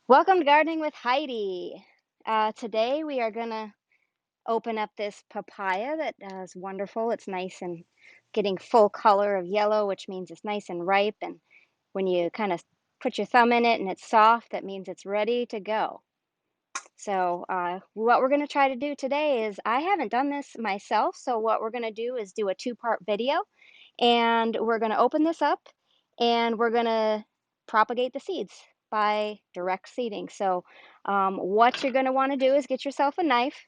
Welcome to Gardening with Heidi. Today we are going to open up this papaya that is wonderful. It's nice and getting full color of yellow, which means it's nice and ripe. And when you kind of put your thumb in it and it's soft, that means it's ready to go. So what we're going to try to do today is, I haven't done this myself, so what we're going to do is do a two-part video, and we're going to open this up and we're going to propagate the seeds by direct seeding. So what you're going to want to do is get yourself a knife,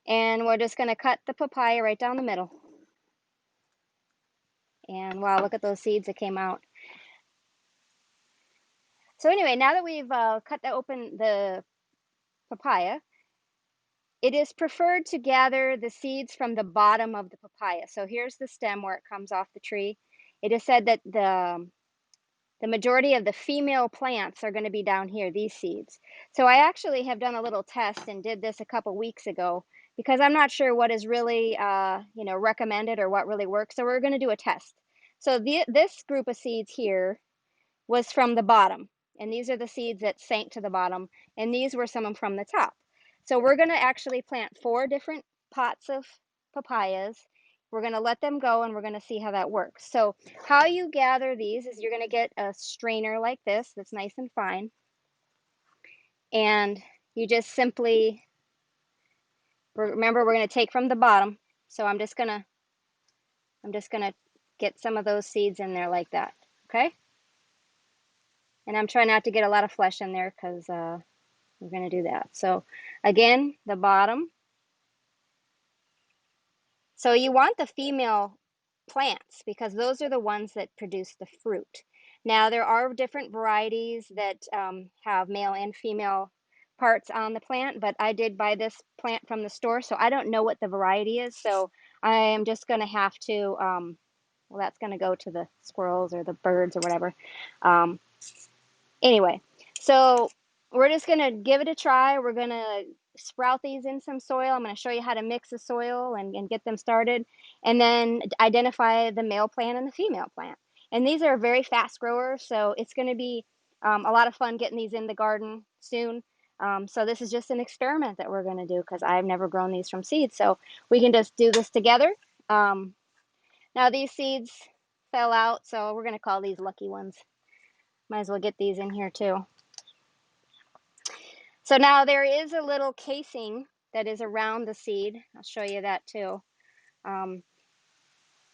and we're just going to cut the papaya right down the middle. And wow, look at those seeds that came out. So anyway, now that we've cut open the papaya, it is preferred to gather the seeds from the bottom of the papaya. So here's the stem where it comes off the tree. It is said that the majority of the female plants are going to be down here, these seeds. So I actually have done a little test and did this a couple weeks ago because I'm not sure what is really recommended or what really works. So we're going to do a test. So this group of seeds here was from the bottom, and these are the seeds that sank to the bottom, and these were some from the top. So we're going to actually plant 4 different pots of papayas. We're going to let them go, and we're going to see how that works. So how you gather these is, you're going to get a strainer like this that's nice and fine, and you just simply, remember, we're going to take from the bottom. So I'm just going to get some of those seeds in there like that. Okay? And I'm trying not to get a lot of flesh in there because we're going to do that. So again, the bottom. So you want the female plants because those are the ones that produce the fruit. Now, there are different varieties that have male and female parts on the plant, but I did buy this plant from the store, so I don't know what the variety is. So I am just going to have to, well, that's going to go to the squirrels or the birds or whatever. Um, Anyway, so we're just going to give it a try. We're going to sprout these in some soil. I'm going to show you how to mix the soil and get them started, and then identify the male plant and the female plant. And these are very fast growers, so it's going to be a lot of fun getting these in the garden soon. So this is just an experiment that we're going to do because I've never grown these from seeds. So we can just do this together. Now these seeds fell out, so we're going to call these lucky ones. Might as well get these in here too. So now there is a little casing that is around the seed. I'll show you that too. Um,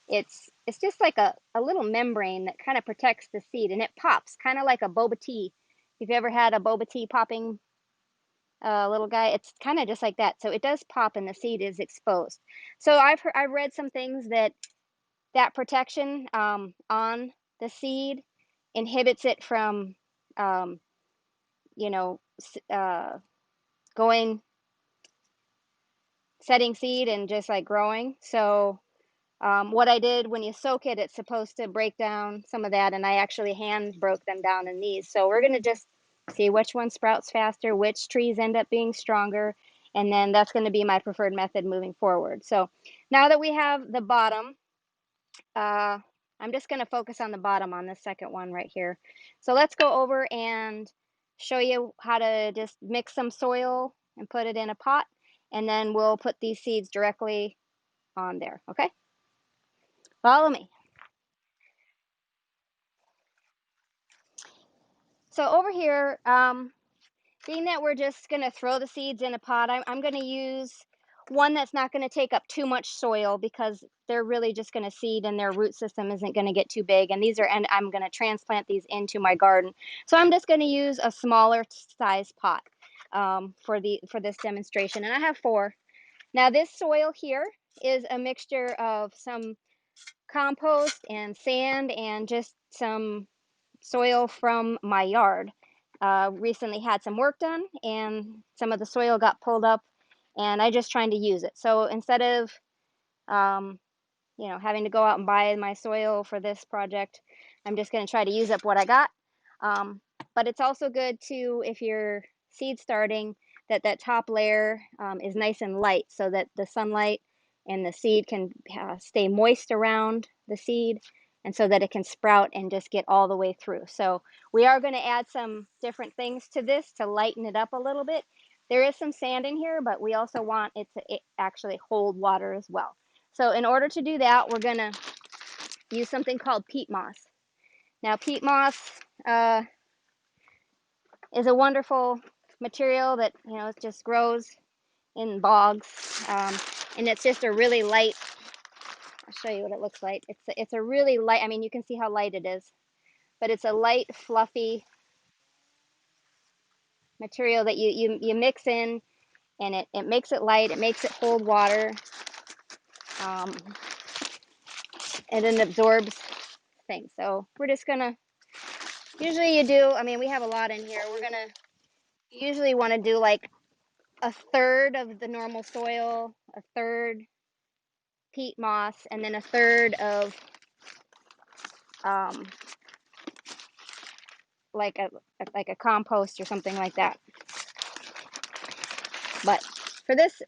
it's just like a little membrane that kind of protects the seed, and it pops kind of like a boba tea. If you ever had a boba tea popping little guy, it's kind of just like that. So it does pop and the seed is exposed. So I've read some things that protection on the seed inhibits it from um, you know going setting seed and just like growing. So what I did, when you soak it, it's supposed to break down some of that, and I actually hand broke them down in these. So we're going to just see which one sprouts faster, which trees end up being stronger, and then that's going to be my preferred method moving forward. So now that we have the bottom, uh, I'm just going to focus on the bottom on this second one right here. So let's go over and show you how to just mix some soil and put it in a pot, and then we'll put these seeds directly on there. Okay, follow me. So over here, being that we're just going to throw the seeds in a pot, I'm going to use one that's not going to take up too much soil because they're really just going to seed and their root system isn't going to get too big. And I'm going to transplant these into my garden. So I'm just going to use a smaller size pot for this demonstration. And I have 4. Now this soil here is a mixture of some compost and sand and just some soil from my yard. Recently had some work done and some of the soil got pulled up, and I just trying to use it. So instead of um, having to go out and buy my soil for this project, I'm just going to try to use up what I got. But it's also good to, if you're seed starting, that top layer is nice and light so that the sunlight and the seed can stay moist around the seed, and so that it can sprout and just get all the way through. So we are going to add some different things to this to lighten it up a little bit. There is some sand in here, but we also want it to actually hold water as well. So in order to do that, we're going to use something called peat moss. Now, peat moss is a wonderful material that, you know, it just grows in bogs, and it's just a really light. I'll show you what it looks like. It's a really light. I mean, you can see how light it is, but it's a light, fluffy material that you mix in, and it makes it light. It makes it hold water, um, and then absorbs things. So we're just gonna. Usually, you do. I mean, we have a lot in here. We're gonna usually want to do like a third of the normal soil, a third peat moss, and then a third of um, like a compost or something like that. But for this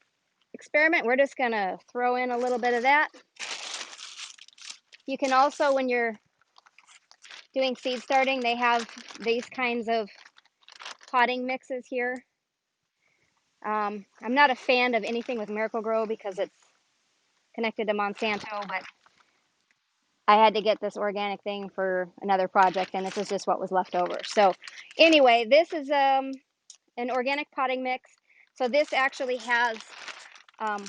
experiment, we're just gonna throw in a little bit of that. You can also, when you're doing seed starting, they have these kinds of potting mixes here. I'm not a fan of anything with Miracle-Gro because it's connected to Monsanto, but I had to get this organic thing for another project, and this is just what was left over. So anyway, this is an organic potting mix. So this actually has um,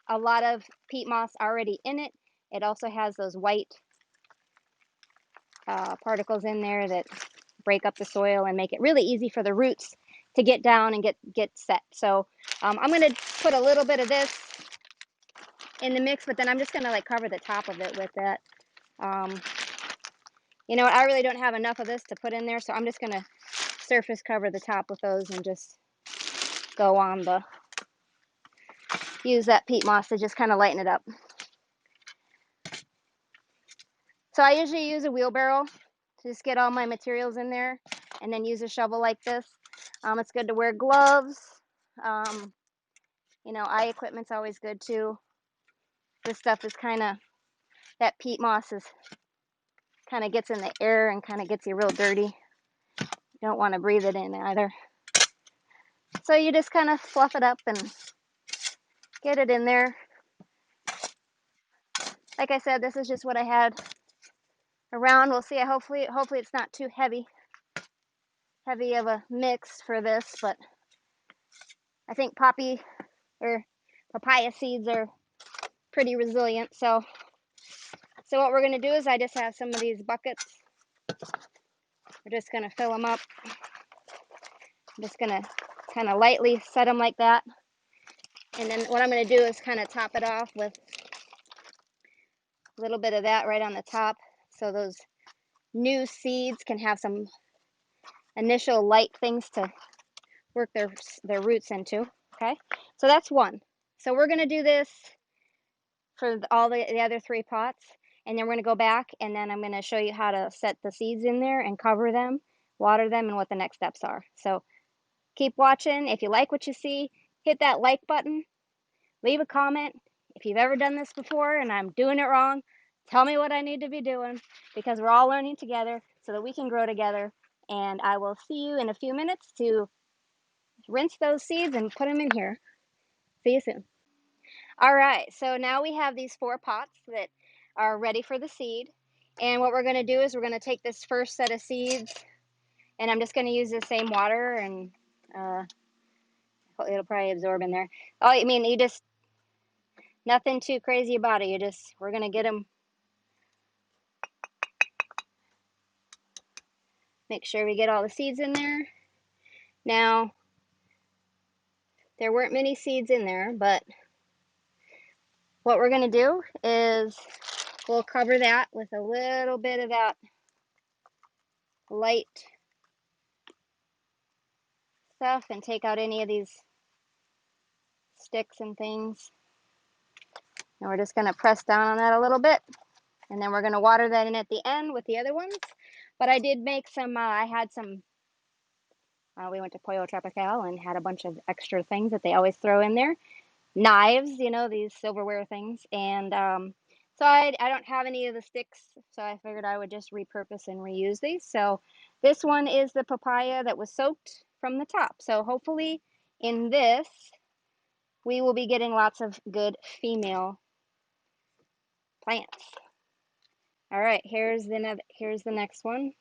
a lot of peat moss already in it. It also has those white particles in there that break up the soil and make it really easy for the roots to get down and get set. So I'm going to put a little bit of this in the mix, but then I'm just going to like cover the top of it with that. You know, I really don't have enough of this to put in there, so I'm just going to surface cover the top with those and just go on the, use that peat moss to just kind of lighten it up. So I usually use a wheelbarrow to just get all my materials in there, and then use a shovel like this. It's good to wear gloves. You know, eye equipment's always good too. This stuff is kind of, that peat moss is kind of gets in the air and kind of gets you real dirty. You don't want to breathe it in either. So you just kind of fluff it up and get it in there. Like I said, this is just what I had around. We'll see. Hopefully it's not too heavy of a mix for this, but I think poppy or papaya seeds are pretty resilient. So what we're going to do is I just have some of these buckets. We're just going to fill them up. I'm just going to kind of lightly set them like that. And then what I'm going to do is kind of top it off with a little bit of that right on the top, so those new seeds can have some initial light things to work their roots into. Okay, so that's one. So we're going to do this for all the other 3 pots, and then we're going to go back, and then I'm going to show you how to set the seeds in there and cover them, water them, and what the next steps are. So keep watching. If you like what you see, hit that like button, leave a comment. If you've ever done this before and I'm doing it wrong, tell me what I need to be doing, because we're all learning together so that we can grow together. And I will see you in a few minutes to rinse those seeds and put them in here. See you soon. All right, so now we have these 4 pots that are ready for the seed. And what we're going to do is we're going to take this first set of seeds, and I'm just going to use the same water, and it'll probably absorb in there. Oh, I mean, you just, nothing too crazy about it. We're going to get them, make sure we get all the seeds in there. Now, there weren't many seeds in there, but what we're going to do is we'll cover that with a little bit of that light stuff and take out any of these sticks and things. And we're just going to press down on that a little bit. And then we're going to water that in at the end with the other ones. But I did make some, I had some, we went to Pollo Tropical and had a bunch of extra things that they always throw in there. Knives, you know, these silverware things, and So I don't have any of the sticks, so I figured I would just repurpose and reuse these. So this one is the papaya that was soaked from the top. So hopefully in this, we will be getting lots of good female plants. All right, here's the next one.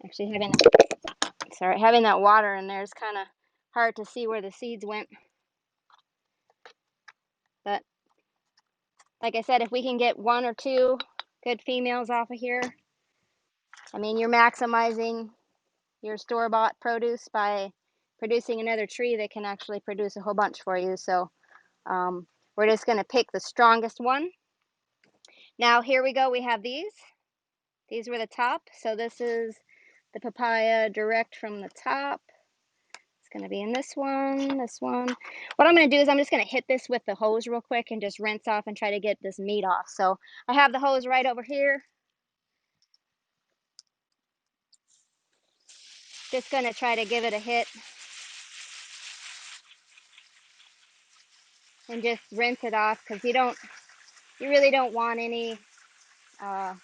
Actually, having that water in there is kind of hard to see where the seeds went. But like I said, if we can get one or two good females off of here, I mean, you're maximizing your store-bought produce by producing another tree that can actually produce a whole bunch for you. So we're just going to pick the strongest one. Now here we go. We have these. These were the top. So this is the papaya direct from the top. It's going to be in this one, this one. What I'm going to do is I'm just going to hit this with the hose real quick and just rinse off and try to get this meat off. So I have the hose right over here. Just going to try to give it a hit and just rinse it off because you really don't want any uh,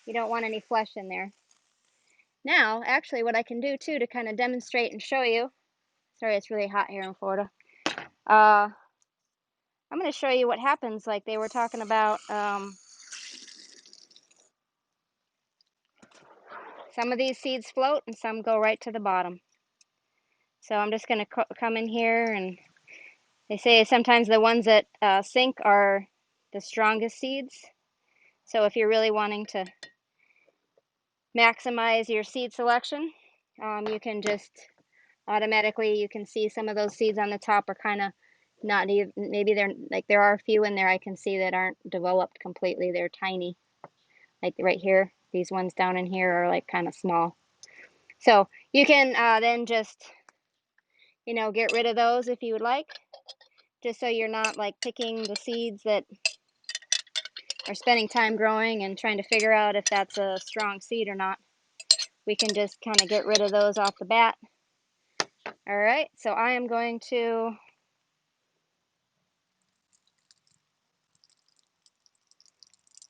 you don't want any flesh in there. Now, actually, what I can do too to kind of demonstrate and show you. Sorry, it's really hot here in Florida. I'm going to show you what happens. Like they were talking about. Some of these seeds float and some go right to the bottom. So I'm just going to come in here, and they say sometimes the ones that sink are the strongest seeds. So if you're really wanting to maximize your seed selection, you can just automatically, you can see some of those seeds on the top are kind of not even, maybe they're like, there are a few in there I can see that aren't developed completely. They're tiny, like right here. These ones down in here are like kind of small. So you can then just, get rid of those if you would like, just so you're not like picking the seeds that are spending time growing and trying to figure out if that's a strong seed or not. We can just kind of get rid of those off the bat. All right, so I am going to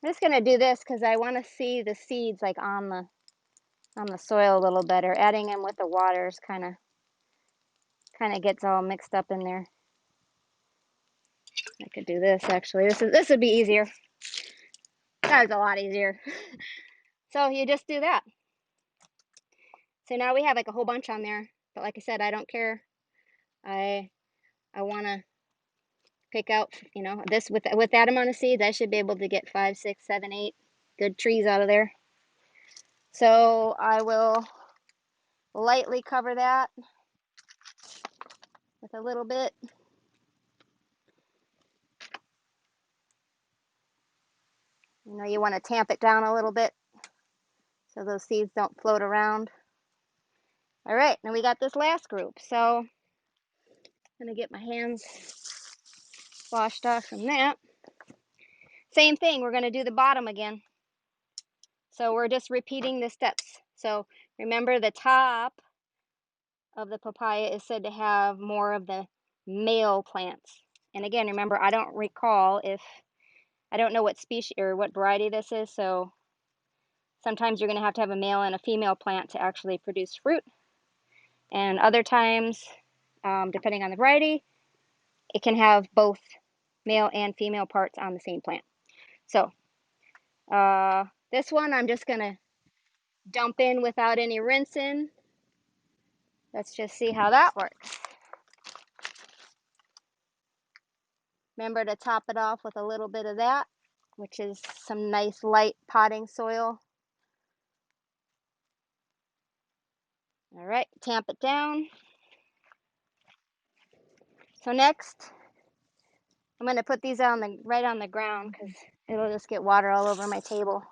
I'm just going to do this because I want to see the seeds like on the soil a little better. Adding them with the water is kind of gets all mixed up in there. I could do this actually. This would be easier. That was a lot easier. So you just do that. So now we have like a whole bunch on there. But like I said, I don't care. I want to pick out, this with that amount of seeds, I should be able to get 5, 6, 7, 8 good trees out of there. So I will lightly cover that with a little bit. You want to tamp it down a little bit so those seeds don't float around. All right, now we got this last group. So I'm going to get my hands washed off from that. Same thing, we're going to do the bottom again. So we're just repeating the steps. So remember, the top of the papaya is said to have more of the male plants. And again, remember, I don't know what species or what variety this is, so sometimes you're going to have a male and a female plant to actually produce fruit. And other times, depending on the variety, it can have both male and female parts on the same plant. So this one I'm just going to dump in without any rinsing. Let's just see how that works. Remember to top it off with a little bit of that, which is some nice light potting soil. All right, tamp it down. So next, I'm going to put these right on the ground because it'll just get water all over my table.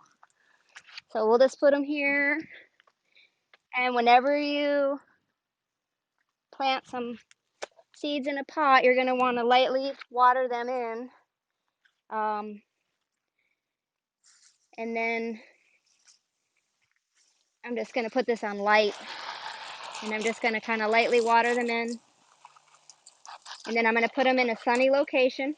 So we'll just put them here. And whenever you plant some seeds in a pot, you're going to want to lightly water them in. And then I'm just going to put this on light. And I'm just going to kind of lightly water them in. And then I'm going to put them in a sunny location,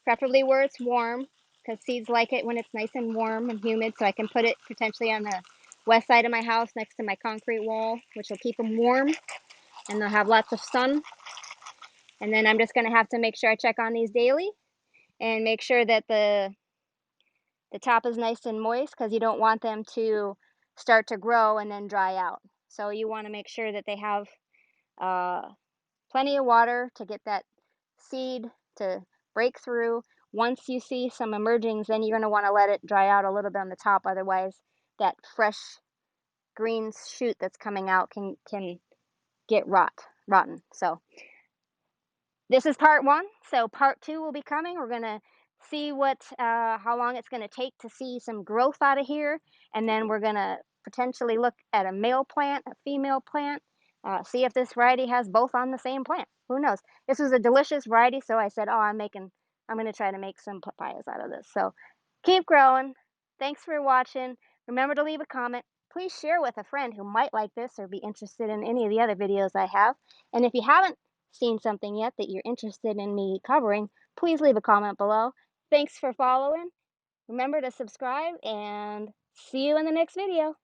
preferably where it's warm, because seeds like it when it's nice and warm and humid. So I can put it potentially on the west side of my house next to my concrete wall, which will keep them warm and they'll have lots of sun. And then I'm just going to have to make sure I check on these daily and make sure that the top is nice and moist, because you don't want them to start to grow and then dry out. So you want to make sure that they have uh, plenty of water to get that seed to break through. Once you see some emergings, then you're going to want to let it dry out a little bit on the top. Otherwise, that fresh green shoot that's coming out can get rotten. So this is part one. So part two will be coming. We're gonna see how long it's gonna take to see some growth out of here, and then we're gonna potentially look at a male plant, a female plant, see if this variety has both on the same plant. Who knows? This is a delicious variety, so I said, oh, I'm gonna try to make some papayas out of this. So keep growing. Thanks for watching. Remember to leave a comment. Please share with a friend who might like this or be interested in any of the other videos I have. And if you haven't seen something yet that you're interested in me covering, please leave a comment below. Thanks for following. Remember to subscribe and see you in the next video.